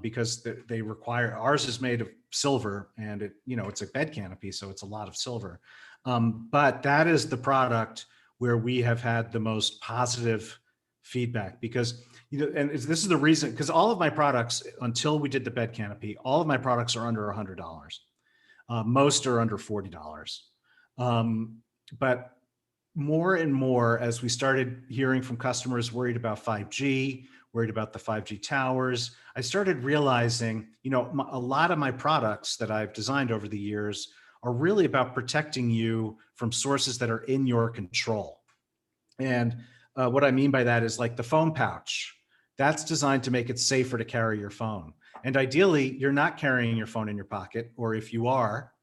because they require. Ours is made of silver, and it's a bed canopy, so it's a lot of silver. But that is the product where we have had the most positive feedback, because and this is the reason, because all of my products, until we did the bed canopy, all of my products are under $100. Most are under $40. But more and more, as we started hearing from customers worried about 5G, worried about the 5G towers, I started realizing, a lot of my products that I've designed over the years are really about protecting you from sources that are in your control. And what I mean by that is like the phone pouch. That's designed to make it safer to carry your phone. And ideally, you're not carrying your phone in your pocket, or if you are,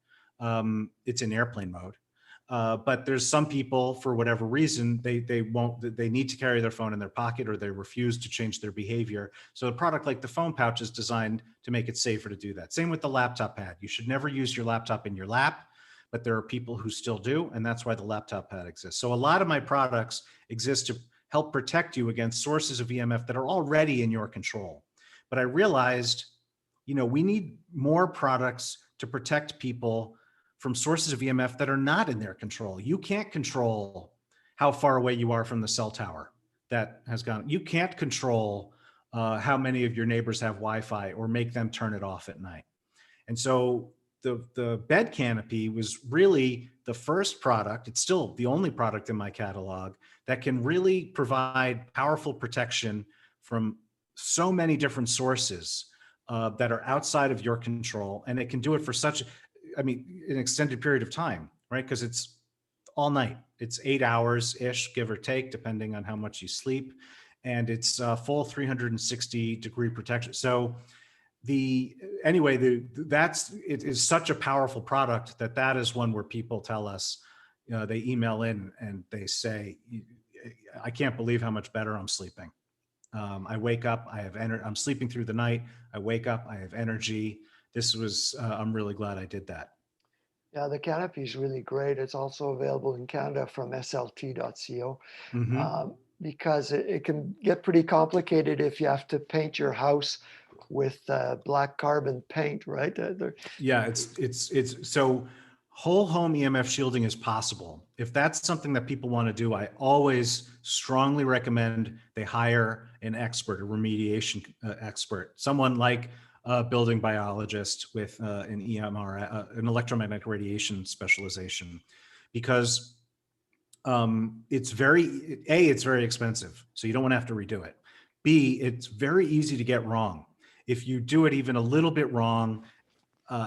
it's in airplane mode. But there's some people, for whatever reason, they need to carry their phone in their pocket, or they refuse to change their behavior. So a product like the phone pouch is designed to make it safer to do that. Same with the laptop pad. You should never use your laptop in your lap, but there are people who still do, and that's why the laptop pad exists. So a lot of my products exist to help protect you against sources of EMF that are already in your control. But I realized, we need more products to protect people from sources of EMF that are not in their control. You can't control how far away you are from the cell tower that has gone. You can't control how many of your neighbors have Wi-Fi or make them turn it off at night. And so the bed canopy was really the first product. It's still the only product in my catalog that can really provide powerful protection from so many different sources that are outside of your control. And it can do it for an extended period of time, right? Because it's all night. It's 8 hours-ish, give or take, depending on how much you sleep. And it's full 360-degree protection. So it is such a powerful product that is one where people tell us, they email in and they say, I can't believe how much better I'm sleeping. I wake up, I have energy. I'm sleeping through the night. I wake up, I have energy. This was, I'm really glad I did that. Yeah, the canopy is really great. It's also available in Canada from slt.co, Hmm. because it can get pretty complicated if you have to paint your house with black carbon paint, right? Yeah, it's so whole home EMF shielding is possible. If that's something that people want to do, I always strongly recommend they hire an expert, a remediation expert, someone like a building biologist with an EMR, an electromagnetic radiation specialization, because it's it's very expensive, so you don't want to have to redo it. B, it's very easy to get wrong. If you do it even a little bit wrong,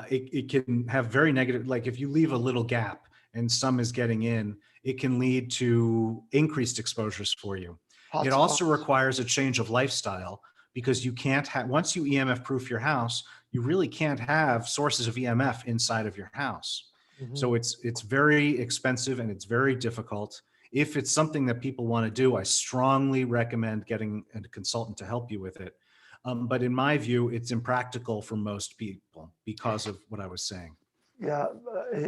it can have very negative, like if you leave a little gap and some is getting in, it can lead to increased exposures for you. It also Hotspots. requires a change of lifestyle, because you can't have, once you EMF proof your house, you really can't have sources of EMF inside of your house. Mhm. So it's very expensive and it's very difficult. If it's something that people want to do, I strongly recommend getting a consultant to help you with it. But in my view, it's impractical for most people because of what I was saying. Yeah,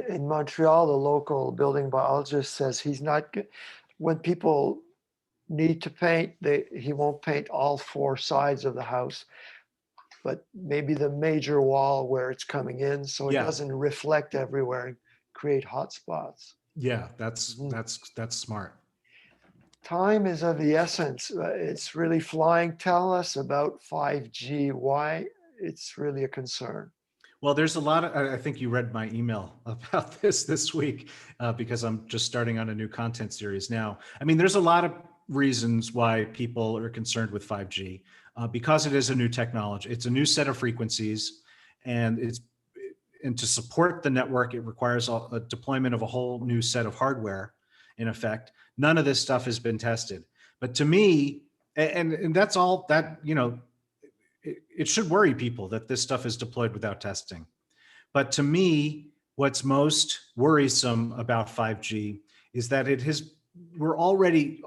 in Montreal, the local building biologist says he's not, when people need to paint, he won't paint all four sides of the house, but maybe the major wall where it's coming in, so it Yeah, doesn't reflect everywhere and create hot spots. yeah, that's Mhm. that's smart. Time is of the essence. It's really flying. Tell us about 5G, why it's really a concern. Well, there's a lot of, I think you read my email about this week, because I'm just starting on a new content series now. I mean, there's a lot of reasons why people are concerned with 5G, because it is a new technology. It's a new set of frequencies, and and to support the network, it requires a deployment of a whole new set of hardware. In effect, none of this stuff has been tested. But to me, and that's all that, it should worry people that this stuff is deployed without testing. But to me, what's most worrisome about 5G is that we're already,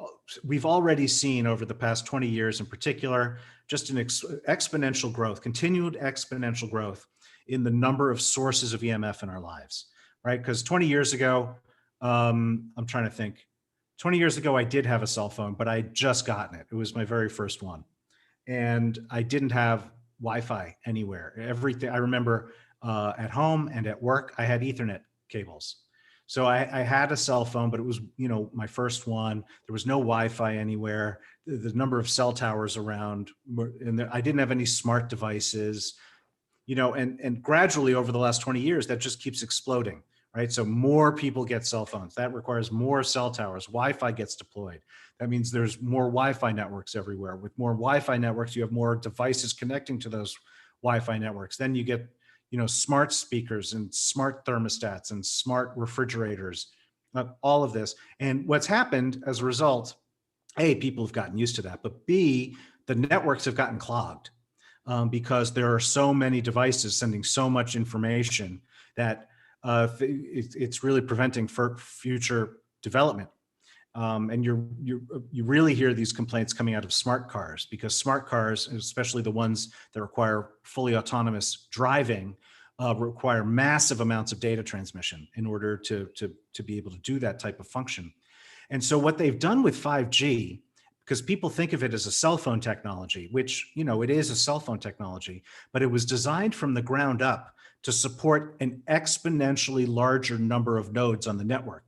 we've already seen over the past 20 years in particular, just an exponential growth, continued exponential growth in the number of sources of EMF in our lives, right? Because 20 years ago, I'm trying to think, 20 years ago, I did have a cell phone, but I had just gotten it. It was my very first one. And I didn't have Wi-Fi anywhere. Everything I remember, at home and at work, I had Ethernet cables. So I had a cell phone, but it was, my first one. There was no Wi-Fi anywhere. The number of cell towers around, and I didn't have any smart devices. And gradually over the last 20 years, that just keeps exploding, right? So more people get cell phones. That requires more cell towers. Wi-Fi gets deployed. That means there's more Wi-Fi networks everywhere. With more Wi-Fi networks, you have more devices connecting to those Wi-Fi networks. Then you get, smart speakers and smart thermostats and smart refrigerators, all of this. And what's happened as a result, A, people have gotten used to that, but B, the networks have gotten clogged, because there are so many devices sending so much information that it's really preventing for future development. And you really hear these complaints coming out of smart cars, because smart cars, especially the ones that require fully autonomous driving, require massive amounts of data transmission in order to be able to do that type of function. And so what they've done with 5G, because people think of it as a cell phone technology, which, it is a cell phone technology, but it was designed from the ground up to support an exponentially larger number of nodes on the network.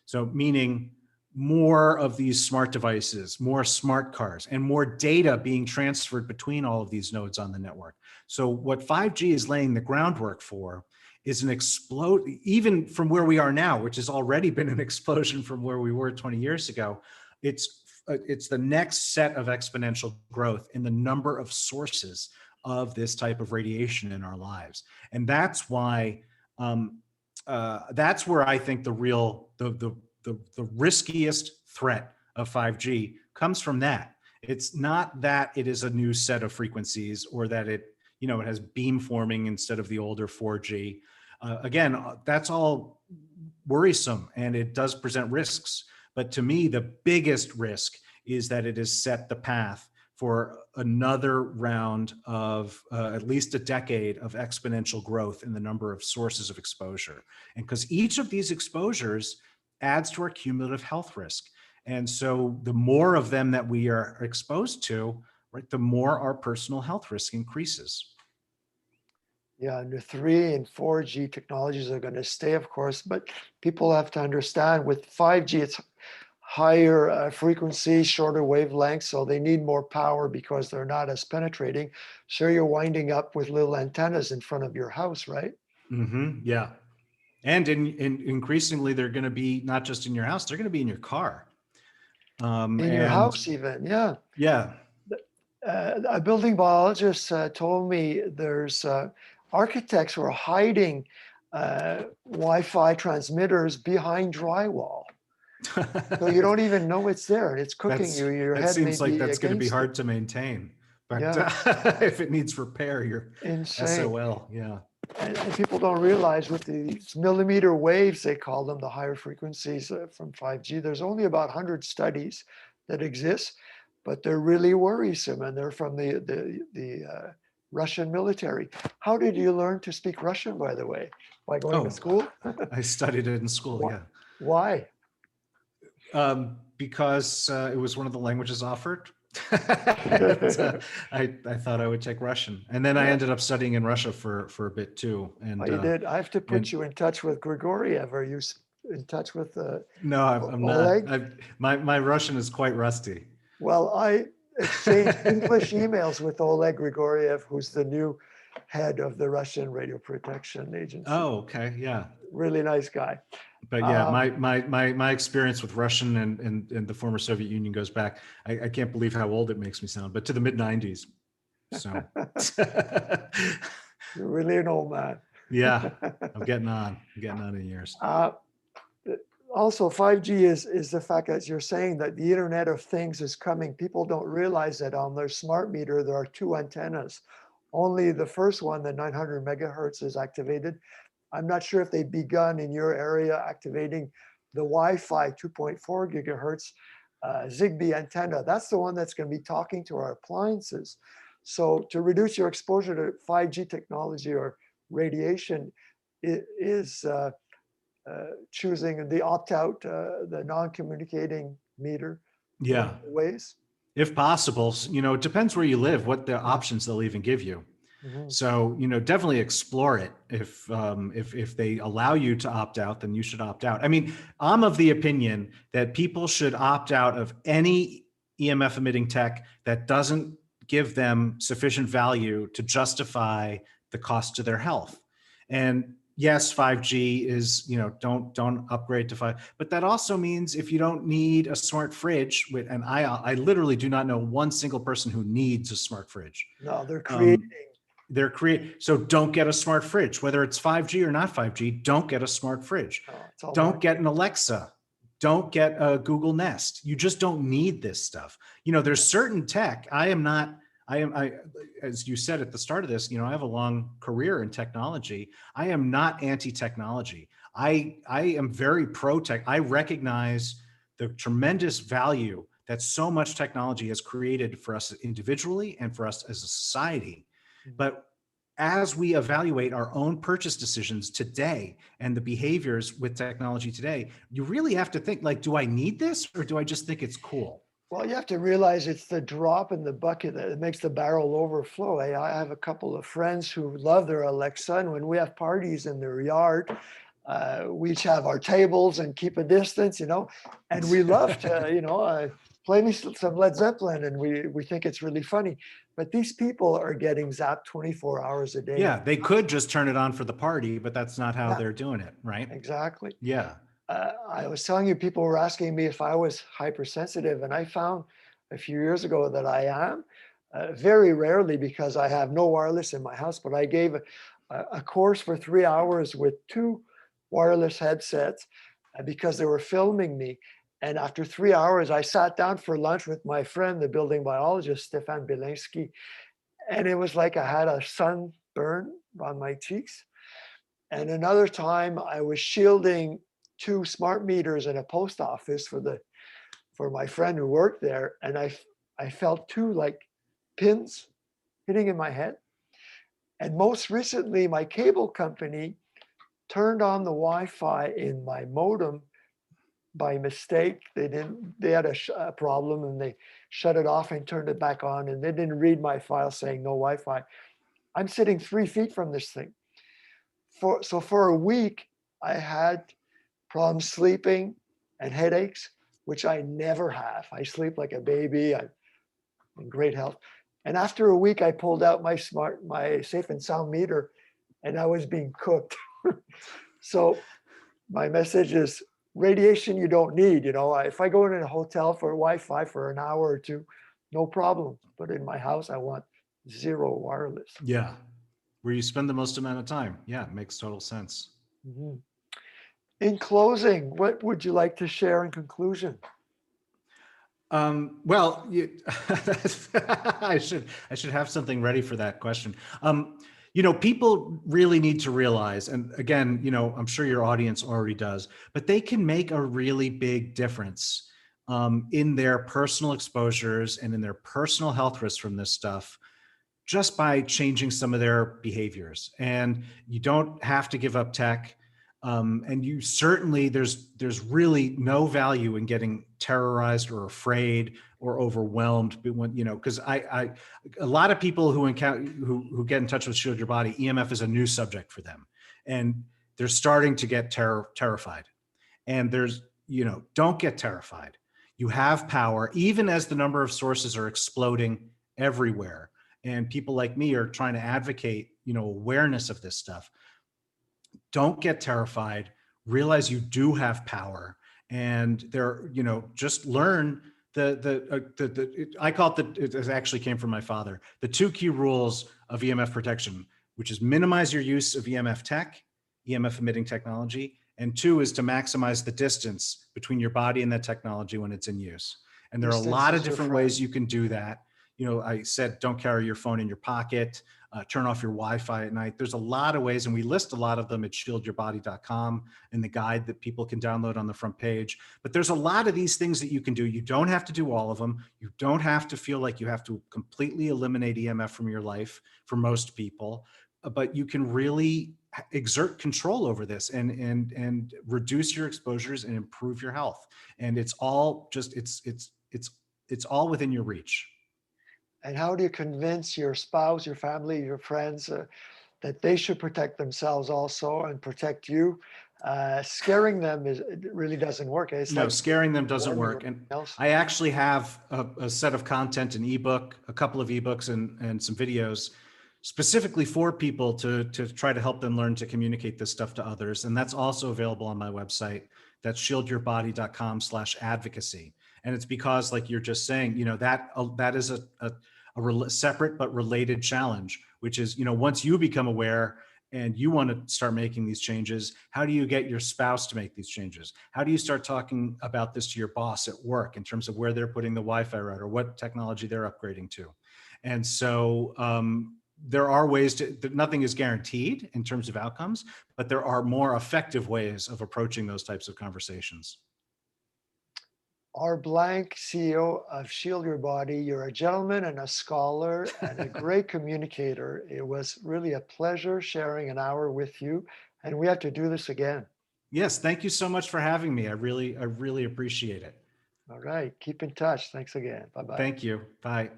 So meaning more of these smart devices, more smart cars, and more data being transferred between all of these nodes on the network. So what 5G is laying the groundwork for is an explode, even from where we are now, which has already been an explosion from where we were 20 years ago. It's the next set of exponential growth in the number of sources of this type of radiation in our lives. And that's why, that's where I think the riskiest threat of 5G comes from that. It's not that it is a new set of frequencies, or that it has beamforming instead of the older 4G. Again, that's all worrisome, and it does present risks. But to me, the biggest risk is that it has set the path for another round of at least a decade of exponential growth in the number of sources of exposure. And because each of these exposures adds to our cumulative health risk. And so the more of them that we are exposed to, right, the more our personal health risk increases. Yeah, and the 3 and 4G technologies are going to stay, of course, but people have to understand with 5G, it's higher frequency, shorter wavelengths, so they need more power because they're not as penetrating. So you're winding up with little antennas in front of your house, right? Yeah. And increasingly, they're going to be not just in your house, they're going to be in your car. In your And house even, yeah. yeah, A building biologist told me there's architects who are hiding Wi-Fi transmitters behind drywall. So you don't even know it's there and it's cooking you. Your that head may seems like be that's going to be against it. hard to maintain. But Yeah, if it needs repair, you're insane. SOL. Yeah. And people don't realize with these millimeter waves, they call them the higher frequencies from 5G, there's only about 100 studies that exist, but they're really worrisome and they're from the Russian military. How did you learn to speak Russian, by the way? By going to Oh, school? I studied it in school. Why? Yeah. Why? Because it was one of the languages offered. And, I thought I would take Russian, and then I Yeah. ended up studying in Russia for a bit too. Oh, And you did. I have to put and you in touch with Grigoriev. Are you in touch with no, I'm not. Oleg? My Russian is quite rusty. Well, I exchanged English emails with Oleg Grigoriev, who's the new head of the Russian Radio Protection Agency. Oh, okay, yeah. Really nice guy. But yeah, Um, my experience with Russian and the former Soviet Union goes back. I can't believe how old it makes me sound, but to the mid '90s. So you're really an old man. yeah, I'm getting on. I'm getting on in years. Uh, Also, 5G is the fact that you're saying that the Internet of Things is coming. People don't realize that on their smart meter, there are 2 antennas. Only the first one, the 900 megahertz, is activated. I'm not sure if they've begun in your area activating the Wi-Fi 2.4 gigahertz Zigbee antenna. That's the one that's going to be talking to our appliances. So to reduce your exposure to 5G technology or radiation is choosing the opt-out, the non-communicating meter Yeah, ways. if possible. It depends where you live, what the options they'll even give you. Mhm. So, definitely explore it. If they allow you to opt out, then you should opt out. I mean, I'm of the opinion that people should opt out of any EMF emitting tech that doesn't give them sufficient value to justify the cost to their health. And yes, 5G is, don't upgrade to 5, but that also means if you don't need a smart fridge, and I literally do not know one single person who needs a smart fridge. No, they're creating. So don't get a smart fridge, whether it's 5G or not 5G. Don't get a smart fridge. It's all Don't get an Alexa. Don't get a Google Nest. You just don't need this stuff. There's certain tech. As you said at the start of this, I have a long career in technology. I am not anti-technology. I am very pro-tech. I recognize the tremendous value that so much technology has created for us individually and for us as a society. But as we evaluate our own purchase decisions today and the behaviors with technology today, you really have to think, like, do I need this or do I just think it's cool? Well, you have to realize it's the drop in the bucket that makes the barrel overflow. I have a couple of friends who love their Alexa, and when we have parties in their yard, we each have our tables and keep a distance, and we love to, play me some Led Zeppelin, and we think it's really funny. But these people are getting zapped 24 hours a day. Yeah, they could just turn it on for the party, but that's not how they're doing it, right? Exactly. Yeah. I was telling you, people were asking me if I was hypersensitive, and I found a few years ago that I am. Very rarely, because I have no wireless in my house, but I gave a course for 3 hours with 2 wireless headsets because they were filming me. And after 3 hours, I sat down for lunch with my friend, the building biologist, Stefan Belinsky, and it was like I had a sunburn on my cheeks. And another time I was shielding 2 smart meters in a post office for for my friend who worked there, and I felt two like pins hitting in my head. And most recently, my cable company turned on the Wi-Fi in my modem by mistake. They had a problem and they shut it off and turned it back on, and they didn't read my file saying no Wi-Fi. I'm sitting 3 feet from this thing. So for a week, I had problems sleeping and headaches, which I never have. I sleep like a baby. I'm in great health. And after a week, I pulled out my safe and sound meter, and I was being cooked. So my message is radiation you don't need. You know, if I go in a hotel for Wi-Fi for an hour or two, no problem. But in my house, I want zero wireless. Yeah. Where you spend the most amount of time. Yeah, it makes total sense. Mhm. In closing, what would you like to share in conclusion? Well, I should have something ready for that question. People really need to realize, and again, I'm sure your audience already does, but they can make a really big difference in their personal exposures and in their personal health risks from this stuff, just by changing some of their behaviors. And you don't have to give up tech. And you certainly, there's really no value in getting terrorized or afraid or overwhelmed. Because a lot of people who get in touch with Shield Your Body, EMF is a new subject for them, and they're starting to get terrified. And don't get terrified. You have power, even as the number of sources are exploding everywhere. And people like me are trying to advocate, awareness of this stuff. Don't get terrified. Realize you do have power, and just learn I call it actually came from my father, the 2 key rules of EMF protection, which is minimize your use of EMF tech, EMF emitting technology, and 2 is to maximize the distance between your body and that technology when it's in use. And there are a lot of different ways you can do that. I said, don't carry your phone in your pocket, turn off your Wi-Fi at night. There's a lot of ways, and we list a lot of them at shieldyourbody.com in the guide that people can download on the front page. But there's a lot of these things that you can do. You don't have to do all of them. You don't have to feel like you have to completely eliminate EMF from your life for most people, but you can really exert control over this and reduce your exposures and improve your health. And it's all just, it's all within your reach. And how do you convince your spouse, your family, your friends that they should protect themselves also and protect you? Scaring them it really doesn't work. Scaring them doesn't work. And else. I actually have a set of content, an ebook, a couple of ebooks and some videos specifically for people to try to help them learn to communicate this stuff to others. And that's also available on my website. That's shieldyourbody.com/advocacy. And it's because, like you're just saying, that is a separate but related challenge, which is, once you become aware and you want to start making these changes, how do you get your spouse to make these changes? How do you start talking about this to your boss at work in terms of where they're putting the Wi-Fi router, what technology they're upgrading to? And so there are ways that nothing is guaranteed in terms of outcomes, but there are more effective ways of approaching those types of conversations. R. Blank, CEO of Shield Your Body. You're a gentleman and a scholar and a great communicator. It was really a pleasure sharing an hour with you, and we have to do this again. Yes, thank you so much for having me. I really appreciate it. All right, keep in touch. Thanks again. Bye-bye. Thank you. Bye.